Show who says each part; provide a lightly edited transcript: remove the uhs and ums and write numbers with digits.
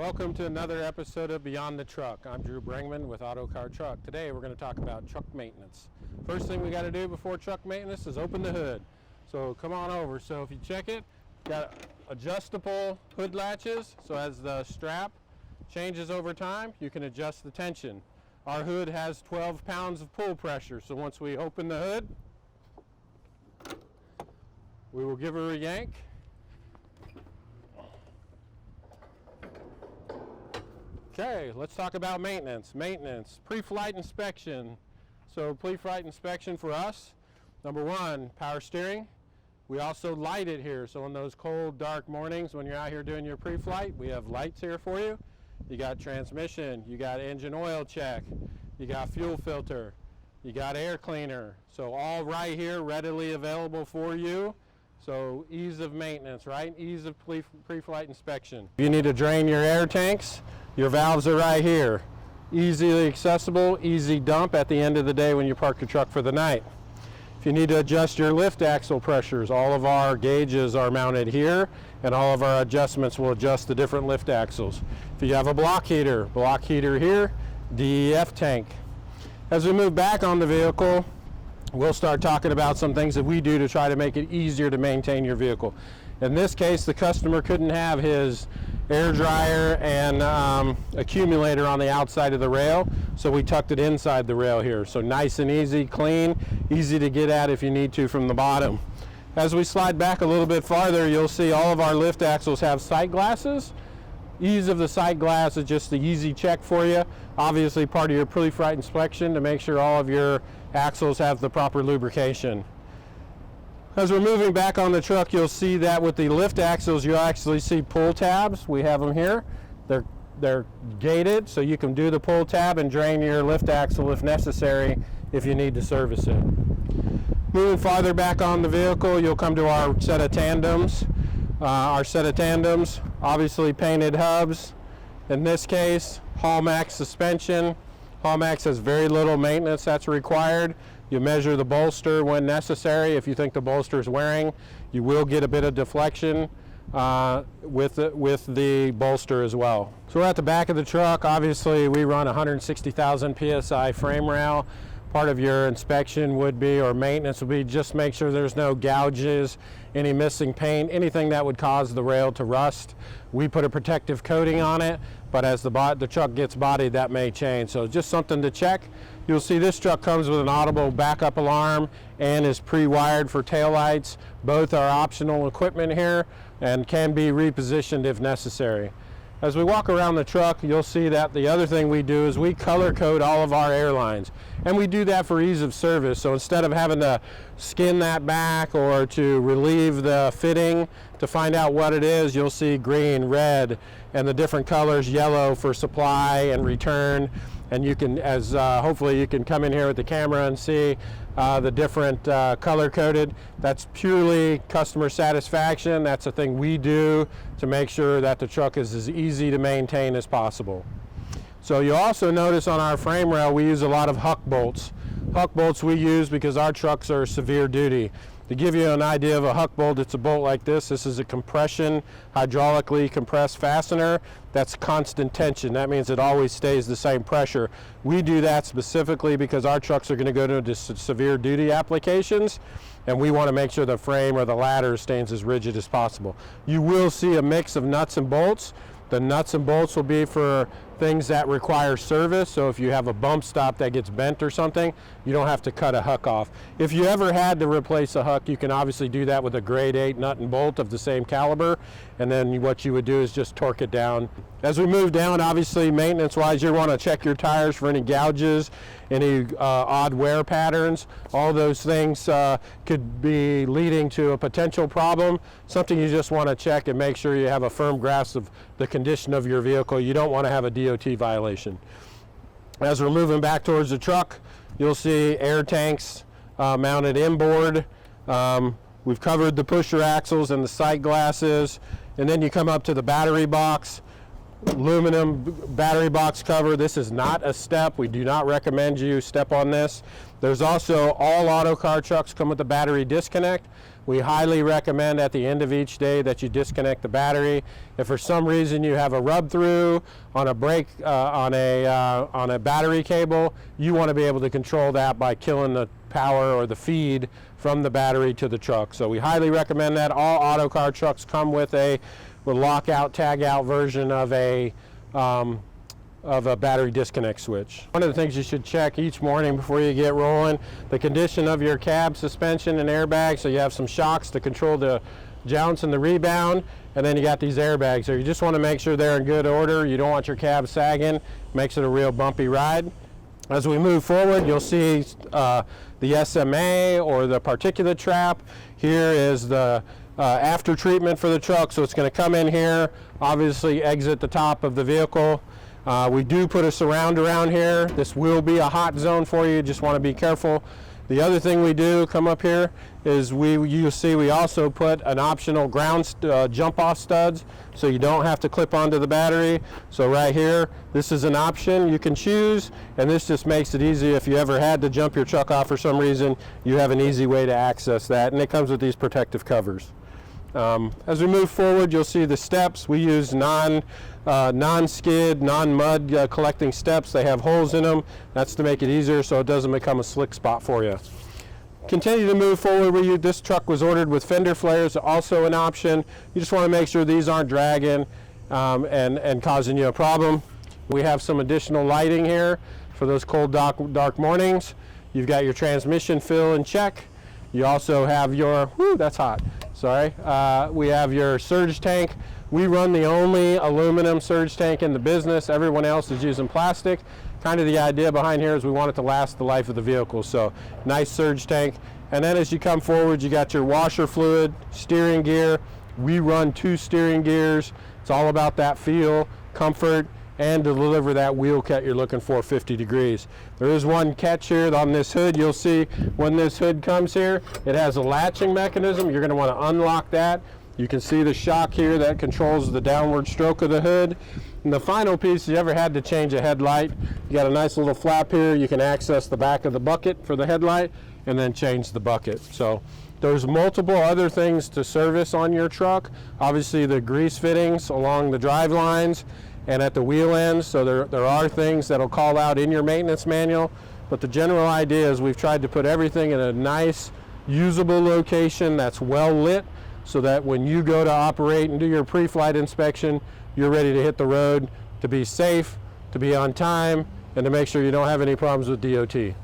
Speaker 1: Welcome to another episode of Beyond the Truck. I'm Drew Brengman with Autocar Truck. Today we're going to talk about truck maintenance. First thing we got to do before truck maintenance is open the hood. So come on over. So if you check it, got adjustable hood latches. So as the strap changes over time, you can adjust the tension. Our hood has 12 pounds of pull pressure. So once we open the hood, we will give her a yank. Okay, let's talk about maintenance. Pre-flight inspection. So pre-flight inspection for us, number one, power steering. We also light it here. So on those cold, dark mornings when you're out here doing your pre-flight, we have lights here for you. You got transmission, you got engine oil check, you got fuel filter, you got air cleaner. So all right here, readily available for you. So ease of maintenance, right? Ease of pre-flight inspection. If you need to drain your air tanks, your valves are right here. Easily accessible, easy dump at the end of the day when you park your truck for the night. If you need to adjust your lift axle pressures, all of our gauges are mounted here, and all of our adjustments will adjust the different lift axles. If you have a block heater here, DEF tank. As we move back on the vehicle, we'll start talking about some things that we do to try to make it easier to maintain your vehicle. In this case, the customer couldn't have his air dryer and accumulator on the outside of the rail, so we tucked it inside the rail here. So nice and easy, clean, easy to get at if you need to from the bottom. As we slide back a little bit farther, you'll see all of our lift axles have sight glasses. Ease of the sight glass is just the easy check for you. Obviously part of your pre-flight inspection to make sure all of your axles have the proper lubrication. As we're moving back on the truck, you'll see that with the lift axles, you'll actually see pull tabs. We have them here. They're gated, so you can do the pull tab and drain your lift axle if necessary if you need to service it. Moving farther back on the vehicle, you'll come to our set of tandems. Obviously painted hubs. In this case, Hallmax suspension. Hallmax has very little maintenance that's required. You measure the bolster when necessary. If you think the bolster is wearing, you will get a bit of deflection with the bolster as well. So we're at the back of the truck. Obviously, we run 160,000 PSI frame rail. Part of your inspection would be, or maintenance would be, just make sure there's no gouges, any missing paint, anything that would cause the rail to rust. We put a protective coating on it, but as the truck gets bodied, that may change. So just something to check. You'll see this truck comes with an audible backup alarm and is pre-wired for taillights. Both are optional equipment here and can be repositioned if necessary. As we walk around the truck, you'll see that the other thing we do is we color code all of our airlines. And we do that for ease of service. So instead of having to skin that back or to relieve the fitting to find out what it is, you'll see green, red, and the different colors, yellow for supply and return. And you can, hopefully you can come in here with the camera and see the different color coded. That's purely customer satisfaction. That's a thing we do to make sure that the truck is as easy to maintain as possible. So you'll also notice on our frame rail we use a lot of huck bolts. Huck bolts we use because our trucks are severe duty. To give you an idea of a huck bolt, it's a bolt like this. This is a compression, hydraulically compressed fastener. That's constant tension. That means it always stays the same pressure. We do that specifically because our trucks are going to go to severe duty applications, and we want to make sure the frame or the ladder stays as rigid as possible. You will see a mix of nuts and bolts. The nuts and bolts will be for things that require service. So if you have a bump stop that gets bent or something, you don't have to cut a huck off. If you ever had to replace a huck, you can obviously do that with a grade 8 nut and bolt of the same caliber. And then what you would do is just torque it down. As we move down, obviously maintenance wise, you want to check your tires for any gouges, any odd wear patterns. All those things could be leading to a potential problem. Something you just want to check and make sure you have a firm grasp of the condition of your vehicle. You don't want to have a DOT violation. As we're moving back towards the truck, you'll see air tanks mounted inboard. We've covered the pusher axles and the sight glasses, and then you come up to the battery box. Aluminum battery box cover. This is not a step. We do not recommend you step on this. There's also, all Autocar trucks come with a battery disconnect. We highly recommend at the end of each day that you disconnect the battery. If for some reason you have a rub through on a break on a battery cable, you want to be able to control that by killing the power or the feed from the battery to the truck. So we highly recommend that. All Autocar trucks come with a lockout, tag out version of a battery disconnect switch. One of the things you should check each morning before you get rolling, the condition of your cab, suspension, and airbag. So you have some shocks to control the jounce and the rebound, and then you got these airbags. So you just want to make sure they're in good order. You don't want your cab sagging. Makes it a real bumpy ride. As we move forward, you'll see the SMA or the particulate trap. Here is the after treatment for the truck. So it's going to come in here, obviously exit the top of the vehicle. We do put a surround around here. This will be a hot zone for you. Just want to be careful. The other thing we do, come up here, is you'll see we also put an optional ground jump off studs, so you don't have to clip onto the battery. So right here, this is an option you can choose, and this just makes it easy. If you ever had to jump your truck off for some reason, you have an easy way to access that, and it comes with these protective covers. As we move forward, you'll see the steps. We use non-skid, non-mud collecting steps. They have holes in them. That's to make it easier so it doesn't become a slick spot for you. Continue to move forward. This truck was ordered with fender flares, also an option. You just want to make sure these aren't dragging and causing you a problem. We have some additional lighting here for those cold, dark mornings. You've got your transmission fill in check. You also have your, that's hot. Sorry. We have your surge tank. We run the only aluminum surge tank in the business. Everyone else is using plastic. Kind of the idea behind here is we want it to last the life of the vehicle. So nice surge tank. And then as you come forward, you got your washer fluid, steering gear. We run 2 steering gears. It's all about that feel, comfort, and to deliver that wheel cut you're looking for, 50 degrees. There is one catch here on this hood. You'll see when this hood comes here, it has a latching mechanism. You're going to want to unlock that. You can see the shock here that controls the downward stroke of the hood. And the final piece, if you ever had to change a headlight, you got a nice little flap here. You can access the back of the bucket for the headlight and then change the bucket. So there's multiple other things to service on your truck. Obviously the grease fittings along the drive lines and at the wheel ends. So there are things that'll call out in your maintenance manual. But the general idea is we've tried to put everything in a nice, usable location that's well lit, so that when you go to operate and do your pre-flight inspection, you're ready to hit the road, to be safe, to be on time, and to make sure you don't have any problems with DOT.